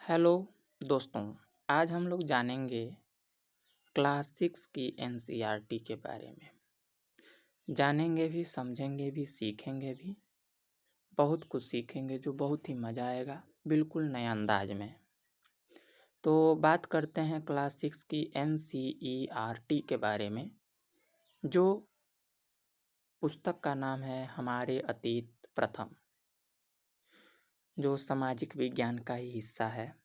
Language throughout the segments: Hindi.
हेलो दोस्तों। आज हम लोग जानेंगे क्लास 6 की एनसीईआरटी के बारे में। जानेंगे भी, समझेंगे भी, सीखेंगे भी। बहुत कुछ सीखेंगे जो बहुत ही मज़ा आएगा, बिल्कुल नए अंदाज में। तो बात करते हैं क्लास 6 की एनसीईआरटी के बारे में। जो पुस्तक का नाम है हमारे अतीत प्रथम, जो सामाजिक विज्ञान का ही हिस्सा है।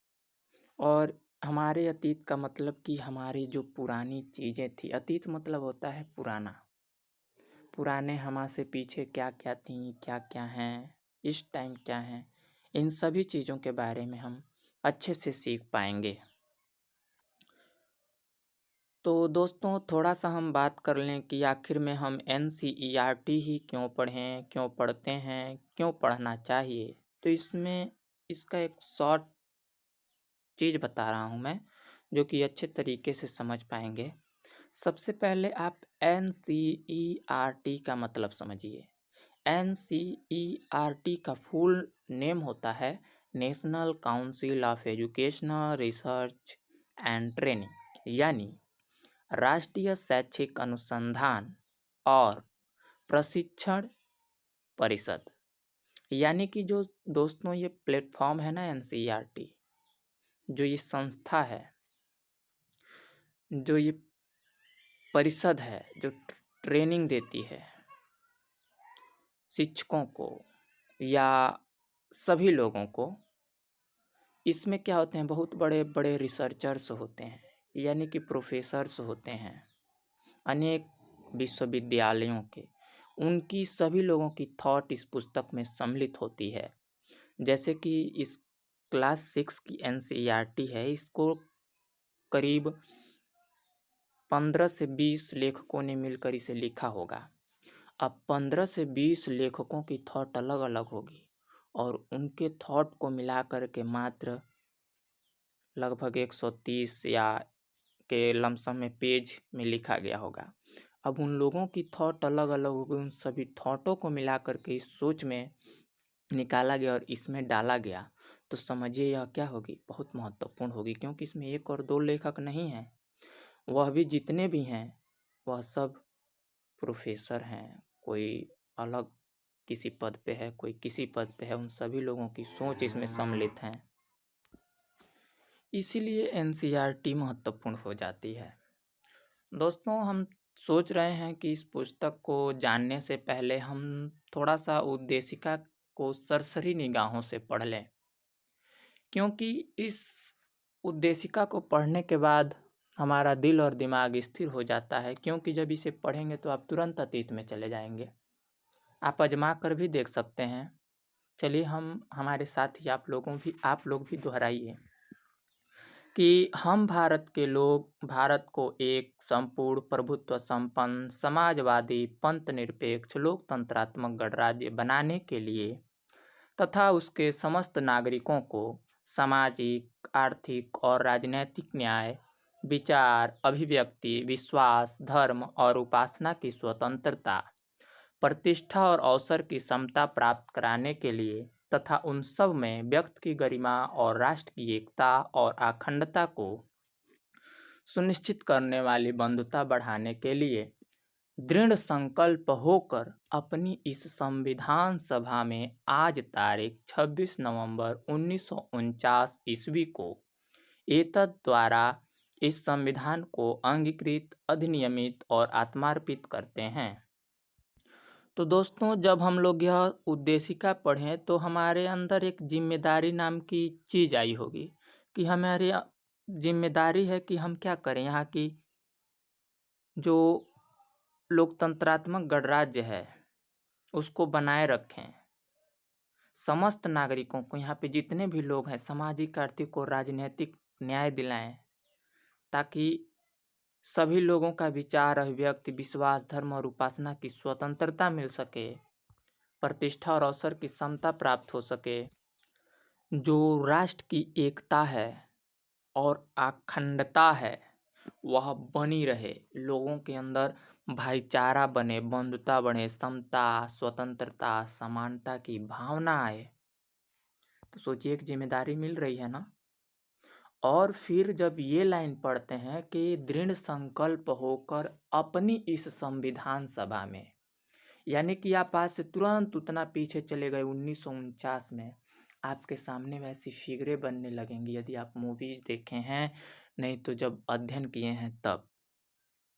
और हमारे अतीत का मतलब कि हमारी जो पुरानी चीज़ें थी। अतीत मतलब होता है पुराना। पुराने हमसे पीछे क्या-क्या थीं, क्या-क्या हैं, इस टाइम क्या हैं, इन सभी चीज़ों के बारे में हम अच्छे से सीख पाएँगे। तो दोस्तों थोड़ा-सा हम बात कर लें कि आखिर में हम एनसीईआरटी ही क्यों पढ़ें, क्यों पढ़ते हैं, क्यों पढ़ना चाहिए? तो इसमें इसका एक शॉर्ट चीज़ बता रहा हूँ मैं, जो कि अच्छे तरीके से समझ पाएँगे। सबसे पहले आप एनसीईआरटी का मतलब समझिए। एनसीईआरटी का फुल नेम होता है national council of educational research and training, यानी राष्ट्रीय शैक्षिक अनुसंधान और प्रशिक्षण परिषद। यानी कि जो दोस्तों ये प्लेटफॉर्म है ना एनसीईआरटी, जो ये संस्था है, जो ये परिषद है, जो ट्रेनिंग देती है शिक्षकों को या सभी लोगों को। इसमें क्या होते हैं, बहुत बड़े बड़े रिसर्चर्स होते हैं, यानी कि प्रोफेसर्स होते हैं अनेक विश्वविद्यालयों के। उनकी सभी लोगों की थॉट इस पुस्तक में सम्मिलित होती है। जैसे कि इस क्लास 6 की एनसीईआरटी है, इसको करीब 15 से 20 लेखकों ने मिलकर इसे लिखा होगा। अब 15 से 20 लेखकों की थॉट अलग-अलग होगी और उनके थॉट को मिलाकर के मात्र लगभग 130 या के लमसम में पेज में लिखा गया होगा। अब उन लोगों की थॉट अलग-अलग होगी, उन सभी थॉटों को मिलाकर के इस सोच में निकाला गया और इसमें डाला गया। तो समझिए यह क्या होगी, बहुत महत्वपूर्ण होगी, क्योंकि इसमें 1 और 2 लेखक नहीं हैं। वह भी जितने भी हैं, वह सब प्रोफेसर हैं। कोई अलग किसी पद पे है, कोई किसी पद पे है, उन सभी लोगों की सोच इसमें सम्मिलित है। इसीलिए एनसीईआरटी महत्वपूर्ण हो जाती है। दोस्तों हम सोच रहे हैं कि इस पुस्तक को जानने से पहले हम थोड़ा-सा उद्देशिका को सरसरी निगाहों से पढ़ लें। क्योंकि इस उद्देशिका को पढ़ने के बाद हमारा दिल और दिमाग स्थिर हो जाता है, क्योंकि जब इसे पढ़ेंगे तो आप तुरंत अतीत में चले जाएँगे। आप आज़मा कर भी देख सकते हैं। चलिए हम हमारे साथ ही आप लोग भी दोहराइए कि हम भारत के लोग भारत को एक संपूर्ण प्रभुत्व संपन्न समाजवादी पंथ निरपेक्ष लोकतंत्रात्मक गणराज्य बनाने के लिए तथा उसके समस्त नागरिकों को सामाजिक, आर्थिक और राजनैतिक न्याय, विचार, अभिव्यक्ति, विश्वास, धर्म और उपासना की स्वतंत्रता, प्रतिष्ठा और अवसर की समता प्राप्त कराने के लिए तथा उन सब में व्यक्ति की गरिमा और राष्ट्र की एकता और अखंडता को सुनिश्चित करने वाली बंधुता बढ़ाने के लिए दृढ़ संकल्प होकर अपनी इस संविधान सभा में आज तारीख 26 नवंबर 1949 ईस्वी को एतद द्वारा इस संविधान को अंगीकृत, अधिनियमित और आत्मार्पित करते हैं। तो दोस्तों जब हम लोग यह उद्देशिका पढ़ें तो हमारे अंदर एक जिम्मेदारी नाम की चीज़ आई होगी कि हमारी जिम्मेदारी है कि हम क्या करें, यहाँ की जो लोकतंत्रात्मक गणराज्य है उसको बनाए रखें। समस्त नागरिकों को, यहाँ पे जितने भी लोग हैं, सामाजिक, आर्थिक और राजनीतिक न्याय दिलाएं, ताकि सभी लोगों का विचार, अभिव्यक्ति, विश्वास, धर्म और उपासना की स्वतंत्रता मिल सके, प्रतिष्ठा और अवसर की समता प्राप्त हो सके, जो राष्ट्र की एकता है और अखंडता है वह बनी रहे, लोगों के अंदर भाईचारा बने, बंधुता बढ़े, समता, स्वतंत्रता, समानता की भावना आए। तो सोचिए एक जिम्मेदारी मिल रही है ना। और फिर जब ये लाइन पढ़ते हैं कि दृढ़ संकल्प होकर अपनी इस संविधान सभा में, यानी कि आप आज से तुरंत उतना पीछे चले गए 1949 में, आपके सामने वैसी फिगरें बनने लगेंगी यदि आप मूवीज देखे हैं, नहीं तो जब अध्ययन किए हैं तब।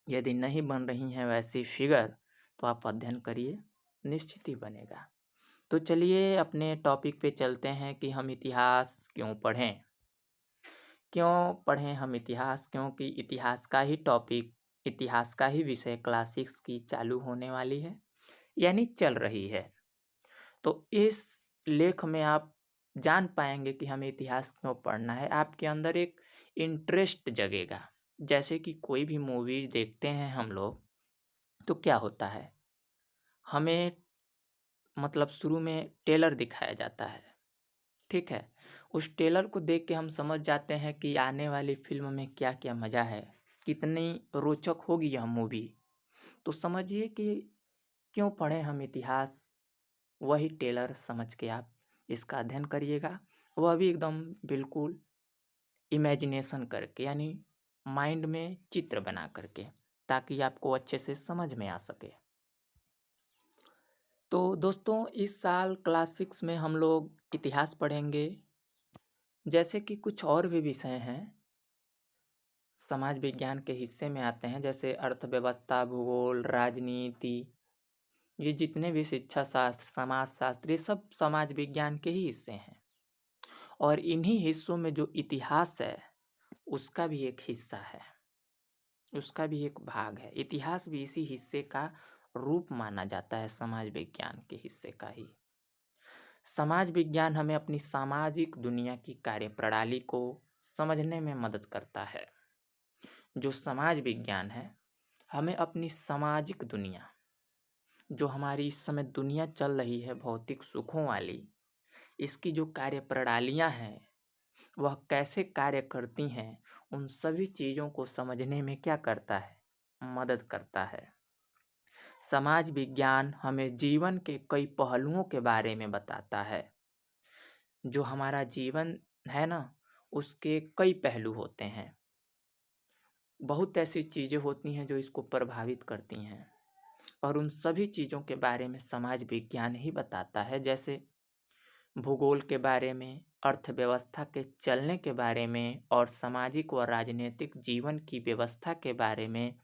यदि नहीं बन रही हैं वैसी फिगर तो आप अध्ययन करिए, निश्चित ही बनेगा। तो चलिए अपने टॉपिक पे चलते हैं कि हम इतिहास क्यों पढ़ें। क्यों पढ़ें हम इतिहास? क्योंकि इतिहास का ही टॉपिक, इतिहास का ही विषय क्लास 6 की चालू होने वाली है, यानी चल रही है। तो इस लेख में आप जान पाएंगे कि हमें इतिहास क्यों पढ़ना है। आपके अंदर एक इंटरेस्ट जगेगा। जैसे कि कोई भी मूवीज देखते हैं हम लोग, तो क्या होता है, हमें मतलब शुरू में टेलर दिखाया जाता है, ठीक है। उस टेलर को देख के हम समझ जाते हैं कि आने वाली फिल्म में क्या क्या मज़ा है, कितनी रोचक होगी यह मूवी। तो समझिए कि क्यों पढ़ें हम इतिहास, वही टेलर समझ के आप इसका अध्ययन करिएगा। वह भी एकदम बिल्कुल इमेजिनेशन करके, यानी माइंड में चित्र बना करके, ताकि आपको अच्छे से समझ में आ सके। तो दोस्तों इस साल क्लास 6 में हम लोग इतिहास पढ़ेंगे। जैसे कि कुछ और भी विषय हैं समाज विज्ञान के हिस्से में आते हैं, जैसे अर्थव्यवस्था, भूगोल, राजनीति, ये जितने भी शिक्षा शास्त्र, समाज शास्त्र, ये सब समाज विज्ञान के ही हिस्से हैं। और इन्हीं हिस्सों में जो इतिहास है उसका भी एक हिस्सा है, उसका भी एक भाग है। इतिहास भी इसी हिस्से का रूप माना जाता है, समाज विज्ञान के हिस्से का ही। समाज विज्ञान हमें अपनी सामाजिक दुनिया की कार्यप्रणाली को समझने में मदद करता है। जो समाज विज्ञान है हमें अपनी सामाजिक दुनिया, जो हमारी इस समय दुनिया चल रही है भौतिक सुखों वाली, इसकी जो कार्यप्रणालियाँ हैं वह कैसे कार्य करती हैं, उन सभी चीज़ों को समझने में क्या करता है, मदद करता है। समाज विज्ञान हमें जीवन के कई पहलुओं के बारे में बताता है। जो हमारा जीवन है ना, उसके कई पहलू होते हैं। बहुत ऐसी चीज़ें होती हैं जो इसको प्रभावित करती हैं, और उन सभी चीज़ों के बारे में समाज विज्ञान ही बताता है। जैसे भूगोल के बारे में, अर्थव्यवस्था के चलने के बारे में, और सामाजिक व राजनीतिक जीवन की व्यवस्था के बारे में।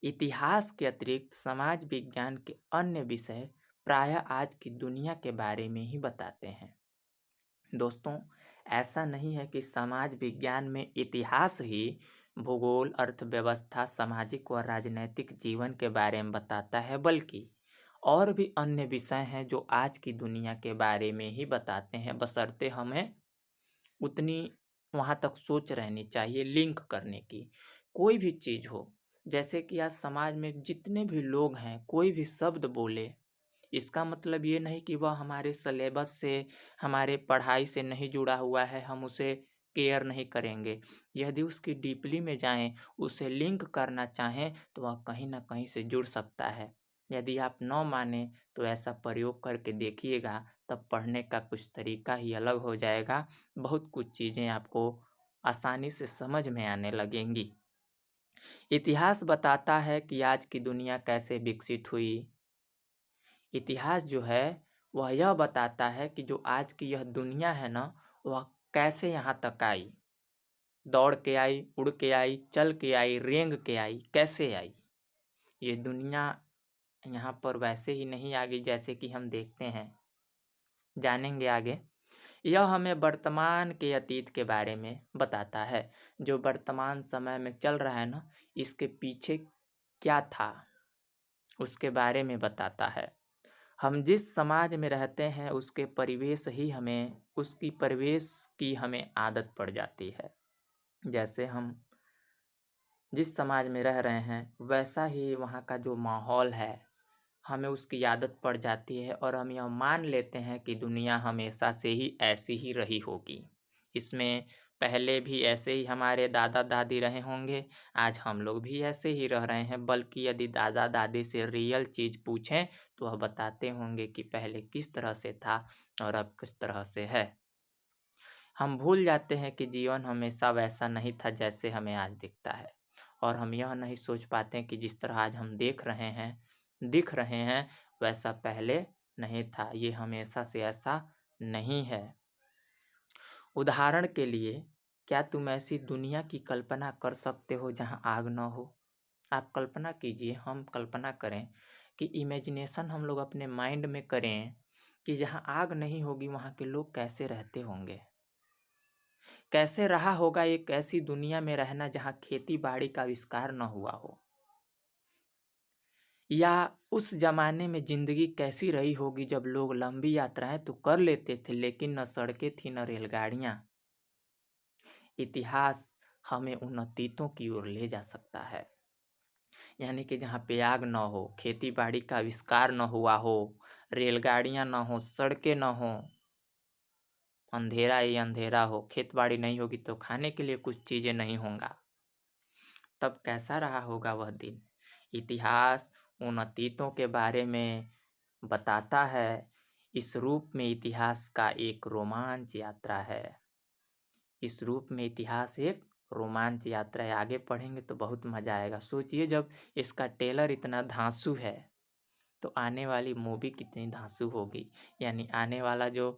इतिहास के अतिरिक्त समाज विज्ञान के अन्य विषय प्रायः आज की दुनिया के बारे में ही बताते हैं। दोस्तों ऐसा नहीं है कि समाज विज्ञान में इतिहास ही भूगोल, अर्थव्यवस्था, सामाजिक व राजनैतिक जीवन के बारे में बताता है, बल्कि और भी अन्य विषय हैं जो आज की दुनिया के बारे में ही बताते हैं, बशर्ते हमें उतनी वहाँ तक सोच रहनी चाहिए लिंक करने की। कोई भी चीज़ हो, जैसे कि आज समाज में जितने भी लोग हैं, कोई भी शब्द बोले, इसका मतलब ये नहीं कि वह हमारे सिलेबस से, हमारे पढ़ाई से नहीं जुड़ा हुआ है, हम उसे केयर नहीं करेंगे। यदि उसकी डीपली में जाएं, उसे लिंक करना चाहें, तो वह कहीं ना कहीं से जुड़ सकता है। यदि आप न माने तो ऐसा प्रयोग करके देखिएगा, तब पढ़ने का कुछ तरीका ही अलग हो जाएगा। बहुत कुछ चीज़ें आपको आसानी से समझ में आने लगेंगी। इतिहास बताता है कि आज की दुनिया कैसे विकसित हुई। इतिहास जो है वह यह बताता है कि जो आज की यह दुनिया है ना, वह कैसे यहाँ तक आई। दौड़ के आई, उड़ के आई, चल के आई, रेंग के आई, कैसे आई। ये दुनिया यहाँ पर वैसे ही नहीं आ गई जैसे कि हम देखते हैं, जानेंगे आगे। यह हमें वर्तमान के अतीत के बारे में बताता है। जो वर्तमान समय में चल रहा है ना, इसके पीछे क्या था उसके बारे में बताता है। हम जिस समाज में रहते हैं उसके परिवेश ही हमें, उसकी परिवेश की हमें आदत पड़ जाती है। जैसे हम जिस समाज में रह रहे हैं वैसा ही वहाँ का जो माहौल है, हमें उसकी आदत पड़ जाती है, और हम यह मान लेते हैं कि दुनिया हमेशा से ही ऐसी ही रही होगी। इसमें पहले भी ऐसे ही हमारे दादा दादी रहे होंगे, आज हम लोग भी ऐसे ही रह रहे हैं। बल्कि यदि दादा दादी से रियल चीज़ पूछें तो वह बताते होंगे कि पहले किस तरह से था और अब किस तरह से है। हम भूल जाते हैं कि जीवन हमेशा वैसा नहीं था जैसे हमें आज दिखता है, और हम यह नहीं सोच पाते कि जिस तरह आज हम दिख रहे हैं, वैसा पहले नहीं था। ये हमेशा से ऐसा नहीं है। उदाहरण के लिए, क्या तुम ऐसी दुनिया की कल्पना कर सकते हो जहाँ आग न हो? आप कल्पना कीजिए, हम कल्पना करें कि इमेजिनेशन हम लोग अपने माइंड में करें कि जहाँ आग नहीं होगी वहाँ के लोग कैसे रहते होंगे। कैसे रहा होगा एक ऐसी दुनिया में रहना जहाँ खेती बाड़ी का आविष्कार न हुआ हो। या उस जमाने में जिंदगी कैसी रही होगी जब लोग लंबी यात्राएं तो कर लेते थे, लेकिन न सड़कें थी न रेलगाड़ियां। इतिहास हमें उन अतीतों की ओर ले जा सकता है, यानी कि जहाँ पे आग न हो, खेती बाड़ी का आविष्कार न हुआ हो, रेलगाड़ियां न हो, सड़कें न हो, अंधेरा ही अंधेरा हो, खेत बाड़ी नहीं होगी तो खाने के लिए कुछ चीजें नहीं होंगा। तब कैसा रहा होगा वह दिन। इतिहास उन अतीतों के बारे में बताता है। इस रूप में इतिहास का एक रोमांच यात्रा है। इस रूप में इतिहास एक रोमांच यात्रा है। आगे पढ़ेंगे तो बहुत मजा आएगा। सोचिए, जब इसका ट्रेलर इतना धांसू है तो आने वाली मूवी कितनी धांसू होगी। यानी आने वाला जो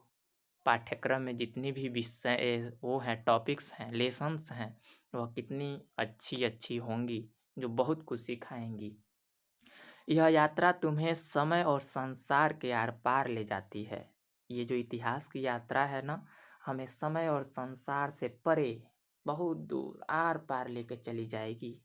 पाठ्यक्रम में जितनी भी विषय वो हैं, टॉपिक्स हैं, लेसन्स हैं, वह कितनी अच्छी अच्छी होंगी, जो बहुत कुछ सिखाएंगी। यह यात्रा तुम्हें समय और संसार के आर पार ले जाती है। ये जो इतिहास की यात्रा है ना, हमें समय और संसार से परे, बहुत दूर आर पार लेकर चली जाएगी।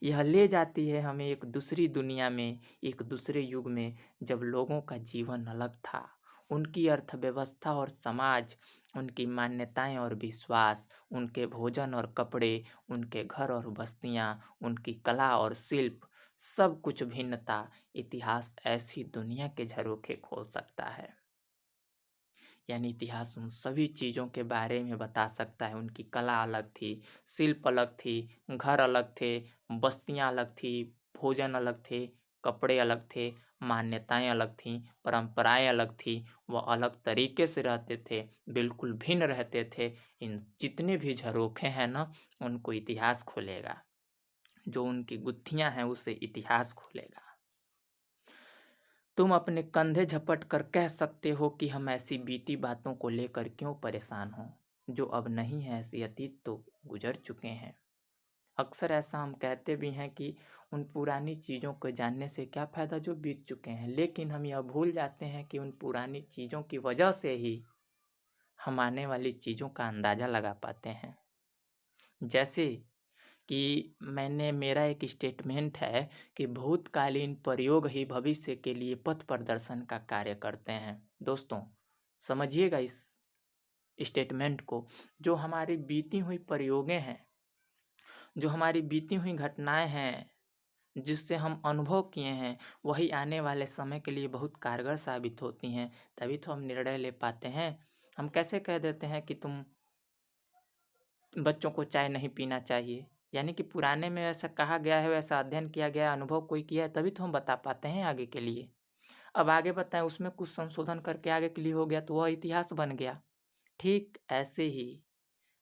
यह ले जाती है हमें एक दूसरी दुनिया में, एक दूसरे युग में, जब लोगों का जीवन अलग था। उनकी अर्थव्यवस्था और समाज, उनकी मान्यताएं और विश्वास, उनके भोजन और कपड़े, उनके घर और बस्तियां, उनकी कला और शिल्प, सब कुछ भिन्न था। इतिहास ऐसी दुनिया के झरोखे खोल सकता है। यानी इतिहास उन सभी चीज़ों के बारे में बता सकता है। उनकी कला अलग थी, शिल्प अलग थी, घर अलग थे, बस्तियां अलग थी, भोजन अलग थे, कपड़े अलग थे, मान्यताएं अलग थीं, परंपराएं अलग थी। वह अलग तरीके से रहते थे, बिल्कुल भिन्न रहते थे। इन जितने भी झरोखे हैं ना, उनको इतिहास खोलेगा। जो उनकी गुत्थियां हैं उसे इतिहास खोलेगा। तुम अपने कंधे झपट कर कह सकते हो कि हम ऐसी बीती बातों को लेकर क्यों परेशान हों, जो अब नहीं है, ऐसी अतीत तो गुजर चुके हैं। अक्सर ऐसा हम कहते भी हैं कि उन पुरानी चीज़ों को जानने से क्या फ़ायदा जो बीत चुके हैं, लेकिन हम यह भूल जाते हैं कि उन पुरानी चीज़ों की वजह से ही हम आने वाली चीज़ों का अंदाज़ा लगा पाते हैं। जैसे कि मेरा एक स्टेटमेंट है कि भूतकालीन प्रयोग ही भविष्य के लिए पथ प्रदर्शन का कार्य करते हैं। दोस्तों, समझिएगा इस स्टेटमेंट को। जो हमारी बीती हुई प्रयोगें हैं, जो हमारी बीती हुई घटनाएं हैं, जिससे हम अनुभव किए हैं, वही आने वाले समय के लिए बहुत कारगर साबित होती हैं। तभी तो हम निर्णय ले पाते हैं। हम कैसे कह देते हैं कि तुम बच्चों को चाय नहीं पीना चाहिए, यानी कि पुराने में ऐसा कहा गया है, वैसा अध्ययन किया गया, अनुभव कोई किया है, तभी तो हम बता पाते हैं आगे के लिए। अब आगे बताएं, उसमें कुछ संशोधन करके आगे के लिए हो गया तो वह इतिहास बन गया। ठीक ऐसे ही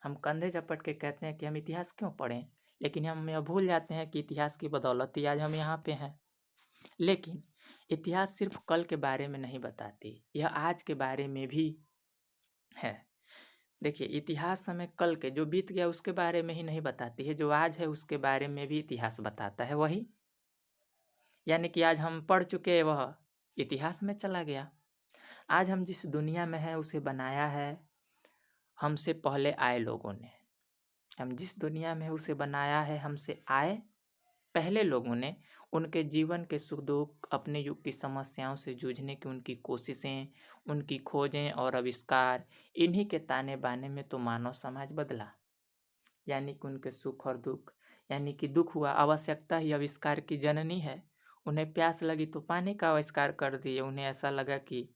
हम कंधे झपट के कहते हैं कि हम इतिहास क्यों पढ़ें, लेकिन हम यह भूल जाते हैं कि इतिहास की बदौलत ही आज हम यहाँ पे हैं। लेकिन इतिहास सिर्फ कल के बारे में नहीं बताती, यह आज के बारे में भी है। देखिए, इतिहास हमें कल के जो बीत गया उसके बारे में ही नहीं बताती है, जो आज है उसके बारे में भी इतिहास बताता है। वही, यानी कि आज हम पढ़ चुके वह इतिहास में चला गया। आज हम जिस दुनिया में हैं उसे बनाया है हमसे पहले आए लोगों ने। हम जिस दुनिया में है उसे बनाया है हमसे आए पहले लोगों ने। उनके जीवन के सुख दुख, अपने युग की समस्याओं से जूझने की उनकी कोशिशें, उनकी खोजें और आविष्कार, इन्हीं के ताने बाने में तो मानव समाज बदला। यानी कि उनके सुख और दुख, यानी कि दुख हुआ, आवश्यकता ही आविष्कार की जननी है। उन्हें प्यास लगी तो पानी का आविष्कार कर दिए। उन्हें ऐसा लगा कि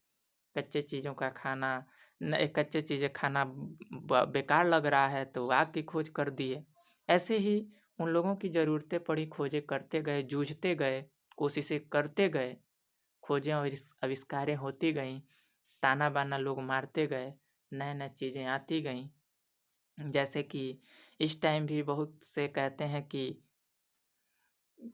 कच्चे चीज़ों का खाना कच्चे चीज़ें खाना बेकार लग रहा है तो आग की खोज कर दिए। ऐसे ही उन लोगों की ज़रूरतें पड़ी, खोजें करते गए, जूझते गए, कोशिशें करते गए, खोजें और आविष्कारें होती गईं, ताना बाना लोग मारते गए, नए-नए चीज़ें आती गईं। जैसे कि इस टाइम भी बहुत से कहते हैं कि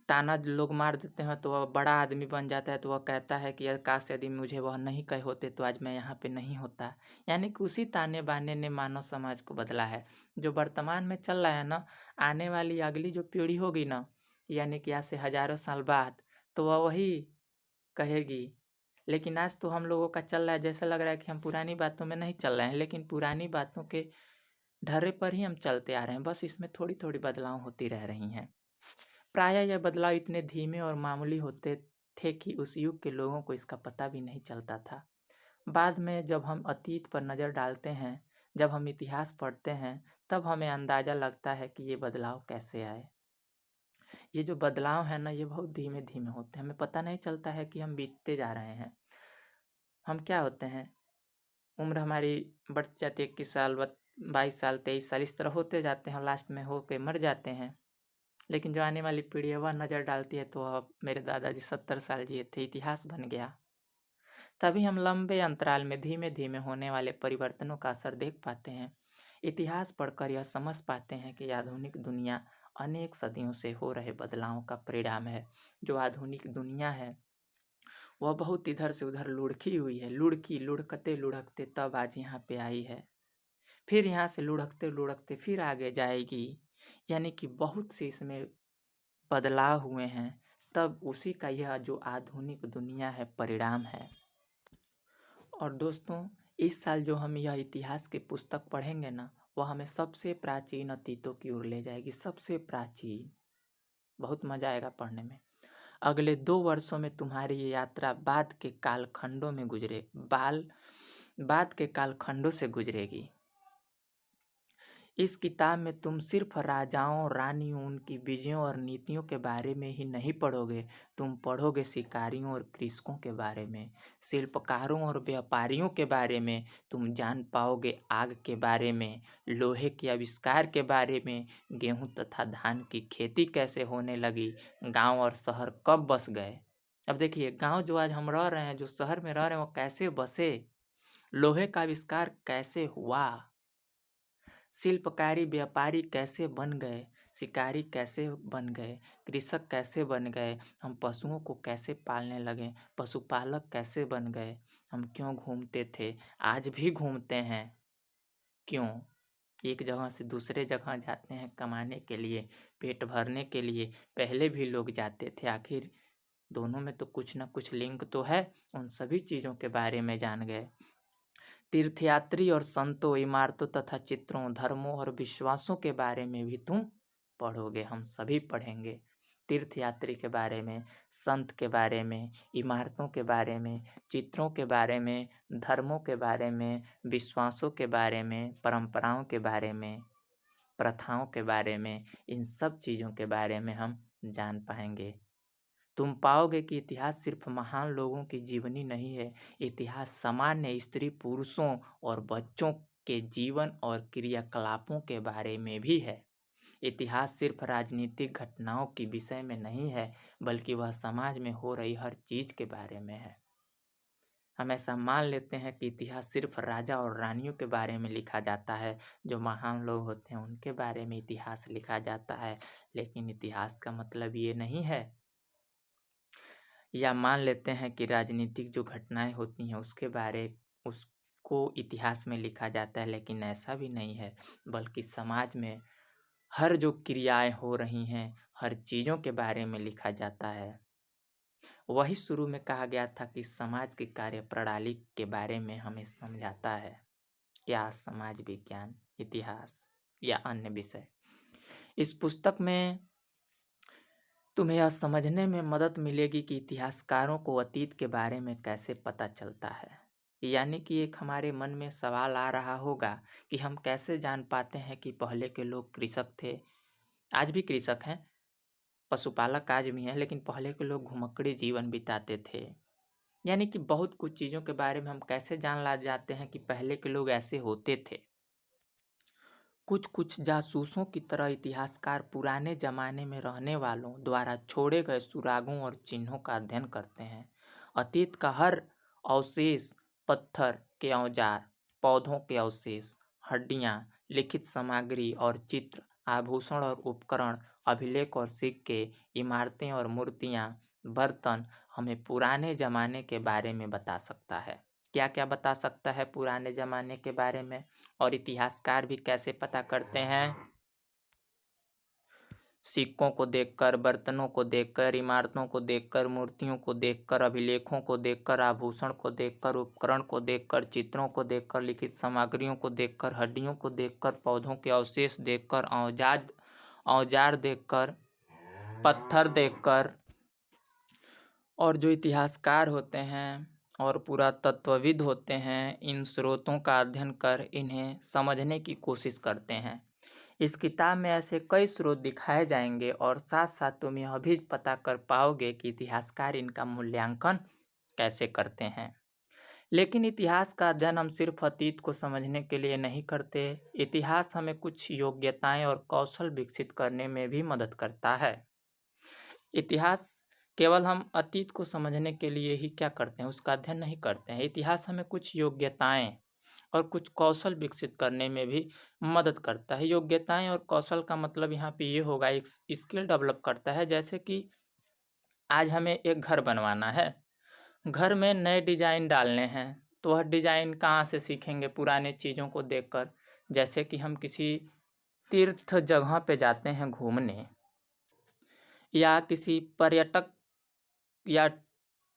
ताना लोग मार देते हैं तो वह बड़ा आदमी बन जाता है, तो वह कहता है कि काश यदि मुझे वह नहीं कहे होते तो आज मैं यहाँ पे नहीं होता। यानी कि उसी ताने-बाने ने मानव समाज को बदला है। जो वर्तमान में चल रहा है ना, आने वाली अगली जो पीढ़ी होगी ना, यानी कि आज से हज़ारों साल बाद, तो वह वही कहेगी। लेकिन आज तो हम लोगों का चल रहा है, जैसा लग रहा है कि हम पुरानी बातों में नहीं चल रहे हैं, लेकिन पुरानी बातों के ढर्रे पर ही हम चलते आ रहे हैं, बस इसमें थोड़ी-थोड़ी बदलाव होती रह रही हैं। प्रायः यह बदलाव इतने धीमे और मामूली होते थे कि उस युग के लोगों को इसका पता भी नहीं चलता था। बाद में जब हम अतीत पर नज़र डालते हैं, जब हम इतिहास पढ़ते हैं, तब हमें अंदाज़ा लगता है कि ये बदलाव कैसे आए। ये जो बदलाव है ना, ये बहुत धीमे-धीमे होते हैं, हमें पता नहीं चलता है कि हम बीतते जा रहे हैं। हम क्या होते हैं, उम्र हमारी बढ़ती जाती है, 21 साल, 22 साल, 23 साल, इस तरह होते जाते हैं और लास्ट में हो के मर जाते हैं। लेकिन जो आने वाली पीढ़ी है वह नज़र डालती है तो वह मेरे दादाजी 70 साल जिए थे, इतिहास बन गया। तभी हम लंबे अंतराल में धीमे-धीमे होने वाले परिवर्तनों का असर देख पाते हैं। इतिहास पढ़कर यह समझ पाते हैं कि आधुनिक दुनिया अनेक सदियों से हो रहे बदलावों का परिणाम है। जो आधुनिक दुनिया है, वह बहुत इधर से उधर लुढ़की हुई है, लुढ़कते-लुढ़कते तब आज यहाँ पे आई है। फिर यहाँ से लुढ़कते-लुढ़कते फिर आगे जाएगी। यानी कि बहुत सी इसमें बदलाव हुए हैं, तब उसी का यह जो आधुनिक दुनिया है परिणाम है। और दोस्तों, इस साल जो हम यह इतिहास की पुस्तक पढ़ेंगे ना, वह हमें सबसे प्राचीन अतीतों की ओर ले जाएगी, सबसे प्राचीन। बहुत मज़ा आएगा पढ़ने में। अगले 2 वर्षों में तुम्हारी ये यात्रा बाद के कालखंडों से गुजरेगी। इस किताब में तुम सिर्फ राजाओं, रानियों, उनकी विजयों और नीतियों के बारे में ही नहीं पढ़ोगे, तुम पढ़ोगे शिकारियों और कृषकों के बारे में, शिल्पकारों और व्यापारियों के बारे में, तुम जान पाओगे आग के बारे में, लोहे के आविष्कार के बारे में, गेहूं तथा धान की खेती कैसे होने लगी, गांव और शहर कब बस गए। अब देखिए, गांव जो आज हम रह रहे हैं, जो शहर में रह रहे हैं, वो कैसे बसे, लोहे का आविष्कार कैसे हुआ, शिल्पकारी व्यापारी कैसे बन गए, शिकारी कैसे बन गए, कृषक कैसे बन गए, हम पशुओं को कैसे पालने लगे, पशुपालक कैसे बन गए, हम क्यों घूमते थे, आज भी घूमते हैं, क्यों? एक जगह से दूसरे जगह जाते हैं कमाने के लिए, पेट भरने के लिए, पहले भी लोग जाते थे, आखिर दोनों में तो कुछ ना कुछ लिंक तो है, उन सभी चीज़ों के बारे में जान गए। तीर्थयात्री और संतों, इमारतों तथा चित्रों, धर्मों और विश्वासों के बारे में भी तुम पढ़ोगे, हम सभी पढ़ेंगे। तीर्थयात्री के बारे में, संत के बारे में, इमारतों के बारे में, चित्रों के बारे में, धर्मों के बारे में, विश्वासों के बारे में, परंपराओं के बारे में, प्रथाओं के बारे में, इन सब चीज़ों के बारे में हम जान पाएंगे। तुम पाओगे कि इतिहास सिर्फ महान लोगों की जीवनी नहीं है, इतिहास सामान्य स्त्री पुरुषों और बच्चों के जीवन और क्रियाकलापों के बारे में भी है। इतिहास सिर्फ राजनीतिक घटनाओं के विषय में नहीं है, बल्कि वह समाज में हो रही हर चीज के बारे में है। हम ऐसा मान लेते हैं कि इतिहास सिर्फ राजा और रानियों के बारे में लिखा जाता है, जो महान लोग होते हैं उनके बारे में इतिहास लिखा जाता है, लेकिन इतिहास का मतलब ये नहीं है। या मान लेते हैं कि राजनीतिक जो घटनाएं होती हैं उसको इतिहास में लिखा जाता है, लेकिन ऐसा भी नहीं है, बल्कि समाज में हर जो क्रियाएं हो रही हैं, हर चीज़ों के बारे में लिखा जाता है। वही शुरू में कहा गया था कि समाज की कार्य प्रणाली के बारे में हमें समझाता है, क्या समाज विज्ञान, इतिहास या अन्य विषय। इस पुस्तक में तुम्हें यह समझने में मदद मिलेगी कि इतिहासकारों को अतीत के बारे में कैसे पता चलता है। यानी कि एक हमारे मन में सवाल आ रहा होगा कि हम कैसे जान पाते हैं कि पहले के लोग कृषक थे, आज भी कृषक हैं, पशुपालक आज भी हैं, लेकिन पहले के लोग घुमक्कड़ी जीवन बिताते थे। यानी कि बहुत कुछ चीज़ों के बारे में हम कैसे जान ला जाते हैं कि पहले के लोग ऐसे होते थे। कुछ-कुछ जासूसों की तरह इतिहासकार पुराने ज़माने में रहने वालों द्वारा छोड़े गए सुरागों और चिन्हों का अध्ययन करते हैं। अतीत का हर अवशेष, पत्थर के औजार, पौधों के अवशेष, हड्डियाँ, लिखित सामग्री और चित्र, आभूषण और उपकरण, अभिलेख और सिक्के, इमारतें और मूर्तियाँ, बर्तन हमें पुराने ज़माने के बारे में बता सकता है। क्या-क्या बता सकता है पुराने ज़माने के बारे में? और इतिहासकार भी कैसे पता करते हैं? सिक्कों को देखकर, बर्तनों को देखकर, इमारतों को देखकर, मूर्तियों को देखकर, अभिलेखों को देखकर, आभूषण को देखकर, उपकरण को देखकर, चित्रों को देखकर, लिखित सामग्रियों को देखकर, हड्डियों को देखकर, पौधों के अवशेष देखकर, औजार औजार देखकर, पत्थर देखकर। और जो इतिहासकार होते हैं और पुरातत्वविद होते हैं, इन स्रोतों का अध्ययन कर इन्हें समझने की कोशिश करते हैं। इस किताब में ऐसे कई स्रोत दिखाए जाएंगे और साथ-साथ तुम यह भी पता कर पाओगे कि इतिहासकार इनका मूल्यांकन कैसे करते हैं। लेकिन इतिहास का अध्ययन हम सिर्फ अतीत को समझने के लिए नहीं करते। इतिहास हमें कुछ योग्यताएं और कौशल विकसित करने में भी मदद करता है। इतिहास केवल हम अतीत को समझने के लिए ही क्या करते हैं, उसका अध्ययन नहीं करते हैं। इतिहास हमें कुछ योग्यताएं और कुछ कौशल विकसित करने में भी मदद करता है। योग्यताएं और कौशल का मतलब यहाँ पे ये होगा, एक स्किल डेवलप करता है। जैसे कि आज हमें एक घर बनवाना है, घर में नए डिजाइन डालने हैं, तो वह डिजाइन कहाँ से सीखेंगे? पुराने चीज़ों को देखकर। जैसे कि हम किसी तीर्थ जगह पे जाते हैं घूमने, या किसी पर्यटक या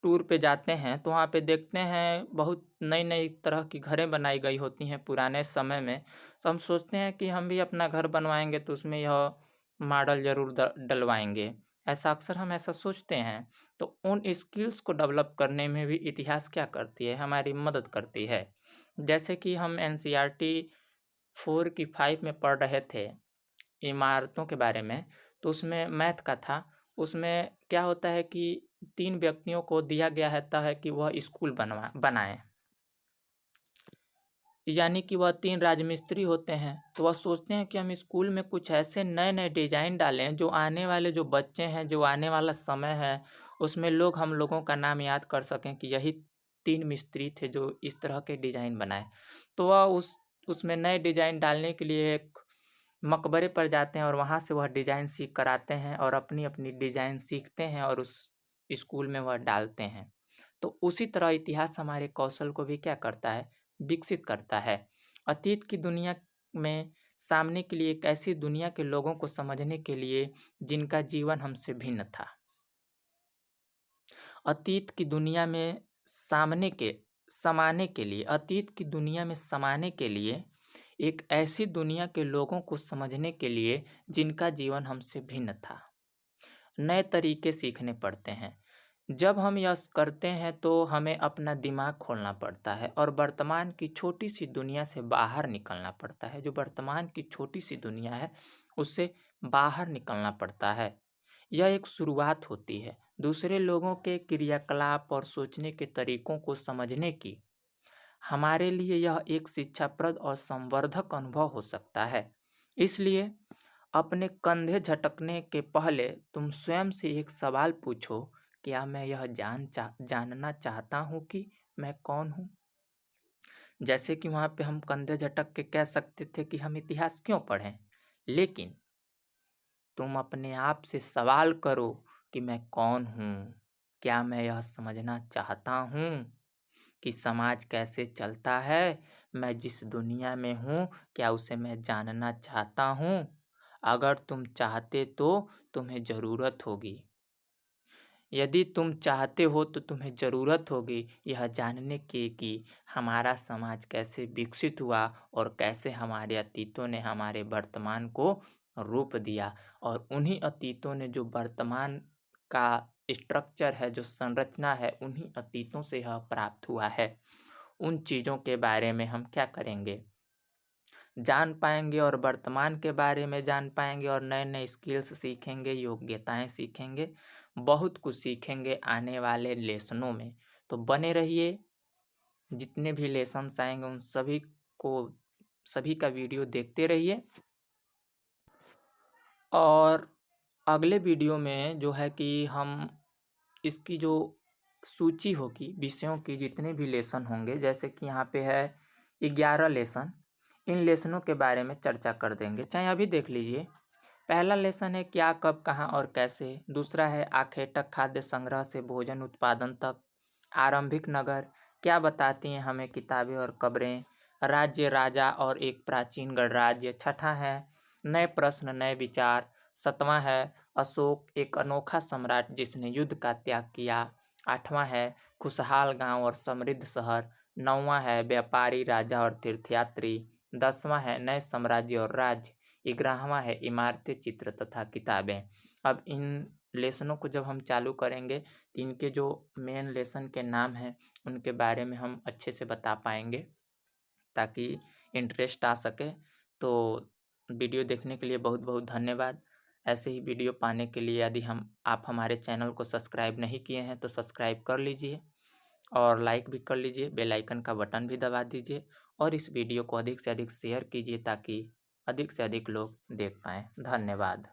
टूर पे जाते हैं, तो वहाँ पे देखते हैं बहुत नई-नई तरह की घरें बनाई गई होती हैं पुराने समय में। तो हम सोचते हैं कि हम भी अपना घर बनवाएँगे तो उसमें यह मॉडल ज़रूर ड डलवाएँगे। ऐसा सोचते हैं। तो उन स्किल्स को डेवलप करने में भी इतिहास क्या करती है, हमारी मदद करती है। जैसे कि हम एनसीईआरटी 4 की 5 में पढ़ रहे थे इमारतों के बारे में, तो उसमें मैथ का था। उसमें क्या होता है कि 3 व्यक्तियों को दिया गया रहता है कि वह स्कूल बनाएँ। यानी कि वह 3 राजमिस्त्री होते हैं, तो वह सोचते हैं कि हम स्कूल में कुछ ऐसे नए-नए डिज़ाइन डालें, जो आने वाले जो बच्चे हैं, जो आने वाला समय है, उसमें हम लोगों का नाम याद कर सकें कि यही 3 मिस्त्री थे जो इस तरह के डिज़ाइन बनाए। तो वह उसमें नए डिज़ाइन डालने के लिए एक मकबरे पर जाते हैं और वहाँ से वह डिज़ाइन सीख कर आते हैं और अपनी-अपनी डिज़ाइन सीखते हैं और उस स्कूल में वह डालते हैं। तो उसी तरह इतिहास हमारे कौशल को भी क्या करता है, विकसित करता है। अतीत की दुनिया में सामने के लिए एक ऐसी दुनिया के लोगों को समझने के लिए जिनका जीवन हमसे भिन्न था। अतीत की दुनिया में अतीत की दुनिया में समाने के लिए एक ऐसी दुनिया के लोगों को समझने के लिए जिनका जीवन हमसे भिन्न था। नए तरीके सीखने पड़ते हैं। जब हम यह करते हैं तो हमें अपना दिमाग खोलना पड़ता है और वर्तमान की छोटी-सी दुनिया से बाहर निकलना पड़ता है। जो वर्तमान की छोटी-सी दुनिया है, उससे बाहर निकलना पड़ता है। यह एक शुरुआत होती है, दूसरे लोगों के क्रियाकलाप और सोचने के तरीकों को समझने की। हमारे लिए यह एक शिक्षाप्रद और संवर्धक अनुभव हो सकता है। इसलिए अपने कंधे झटकने के पहले तुम स्वयं से एक सवाल पूछो, क्या मैं यह जानना चाहता हूँ कि मैं कौन हूँ? जैसे कि वहाँ पे हम कंधे झटक के कह सकते थे कि हम इतिहास क्यों पढ़ें? लेकिन तुम अपने आप से सवाल करो कि मैं कौन हूँ? क्या मैं यह समझना चाहता हूँ कि समाज कैसे चलता है? मैं जिस दुनिया में हूँ, क्या उसे मैं जानना चाहता हूँ? अगर तुम चाहते तो तुम्हें ज़रूरत होगी। यदि तुम चाहते हो तो तुम्हें ज़रूरत होगी यह जानने की कि हमारा समाज कैसे विकसित हुआ और कैसे हमारे अतीतों ने हमारे वर्तमान को रूप दिया, और उन्हीं अतीतों ने जो वर्तमान का स्ट्रक्चर है, जो संरचना है, उन्हीं अतीतों से यह प्राप्त हुआ है। उन चीज़ों के बारे में हम क्या करेंगे, जान पाएँगे और वर्तमान के बारे में जान पाएँगे और नए-नए स्किल्स सीखेंगे, योग्यताएँ सीखेंगे, बहुत कुछ सीखेंगे आने वाले लेसनों में। तो बने रहिए, जितने भी लेसन्स आएँगे उन सभी का वीडियो देखते रहिए। और अगले वीडियो में जो है कि हम इसकी जो सूची होगी विषयों की, जितने भी लेसन होंगे, जैसे कि यहाँ पे है 11 लेसन, इन लेसनों के बारे में चर्चा कर देंगे, चाहे अभी देख लीजिए। पहला लेसन है क्या, कब, कहाँ और कैसे। दूसरा है आखेटक खाद्य संग्रह से भोजन उत्पादन तक। आरंभिक नगर, क्या बताती हैं हमें किताबें और कब्रें। राज्य, राजा और एक प्राचीन गणराज्य। छठा है नए प्रश्न नए विचार। सातवां है अशोक, एक अनोखा सम्राट जिसने युद्ध का त्याग किया। आठवां है खुशहाल गांव और समृद्ध शहर। नौवां है व्यापारी, राजा और तीर्थयात्री। 10वां है नए साम्राज्य और राज्य। 11वां है इमारतें, चित्र तथा किताबें। अब इन लेसनों को जब हम चालू करेंगे तो इनके जो मेन लेसन के नाम हैं उनके बारे में हम अच्छे से बता पाएंगे, ताकि इंटरेस्ट आ सके। तो वीडियो देखने के लिए बहुत बहुत धन्यवाद। ऐसे ही वीडियो पाने के लिए यदि आप हमारे चैनल को सब्सक्राइब नहीं किए हैं तो सब्सक्राइब कर लीजिए और लाइक भी कर लीजिए, बेल आइकन का बटन भी दबा दीजिए और इस वीडियो को अधिक से अधिक शेयर कीजिए ताकि अधिक से अधिक लोग देख पाएँ। धन्यवाद।